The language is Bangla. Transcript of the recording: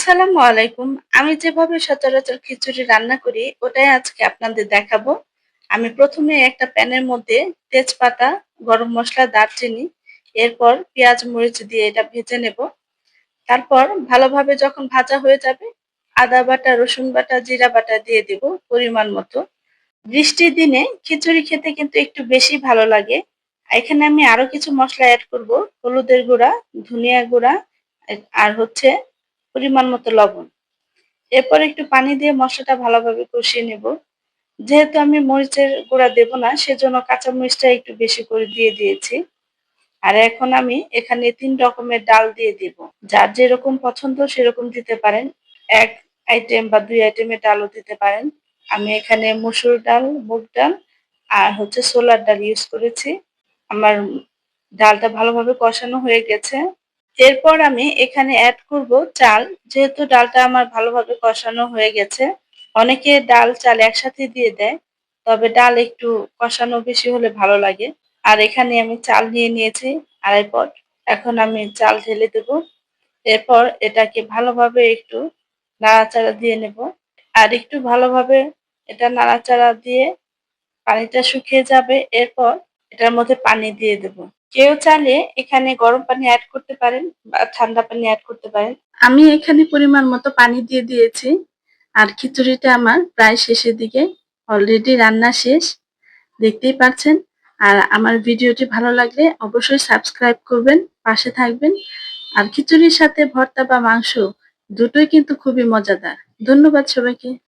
আসসালামু আলাইকুম। আমি যেভাবে সচরাচর খিচুড়ি রান্না করি, ওটাই আজকে আপনাদের দেখাবো। আমি ১ম এ একটা প্যানের মধ্যে তেজপাতা, গরম মসলা, দারচিনি, এরপর পেঁয়াজ, মরিচ দিয়ে এটা ভেজে নেব। তারপর ভালোভাবে যখন ভাজা হয়ে যাবে, আদা বাটা, রসুন বাটা, জিরা বাটা দিয়ে দেব পরিমাণ মতো। বৃষ্টির দিনে খিচুড়ি খেতে কিন্তু একটু বেশি ভালো লাগে। এখানে আমি আরো কিছু মসলা এড করব। হলুদের গুঁড়া, ধনিয়া গুঁড়া, আর হচ্ছে পরিমাণ মতো লবণ। এরপর একটু পানি দিয়ে মসলাটা ভালোভাবে কষিয়ে নেব। যেহেতু আমি মরিচের গুঁড়া দেব না, সেজন্য কাঁচা মরিচটা একটু বেশি করে দিয়ে দিয়েছি। আর এখন আমি এখানে ৩ রকমের ডাল দিয়ে দিব। যার যেরকম পছন্দ সেরকম দিতে পারেন। ১ আইটেম বা ২ আইটেমের ডালও দিতে পারেন। আমি এখানে মসুর ডাল, মুগ ডাল আর হচ্ছে ছোলার ডাল ইউজ করেছি। আমার ডালটা ভালোভাবে কষানো হয়ে গেছে। এরপর আমি এখানে এড করব চাল। যেহেতু ডালটা আমার ভালোভাবে কষানো হয়ে গেছে, অনেকে ডাল চাল একসাথে দিয়ে দেয়। তবে ডাল একটু কষানো বেশি হলে ভালো লাগে। আর এখানে আমি চাল নিয়ে নিয়েছি ২.৫ পট। এখন আমি চাল ঢেলে দেব। এরপর এটাকে ভালোভাবে একটু নাড়াচাড়া দিয়ে নেব। আর একটু ভালোভাবে এটা নাড়াচাড়া দিয়ে পানিটা শুকিয়ে যাবে। এরপর এটার মধ্যে পানি দিয়ে দেব। কেউ চাইলে এখানে গরম পানি এড করতে পারেন বা ঠান্ডা পানি এড করতে পারেন। আমি এখানে পরিমাণ মতো পানি দিয়ে দিয়েছি। আর খিচুড়িটা আমার প্রায় শেষের দিকে। অলরেডি রান্না শেষ। দেখতেই পাচ্ছেন। আর আমার ভিডিওটি ভালো লাগলে অবশ্যই সাবস্ক্রাইব করবেন, পাশে থাকবেন। আর খিচুড়ির সাথে ভর্তা বা মাংস দুটোই কিন্তু খুবই মজাদার। ধন্যবাদ সবাইকে।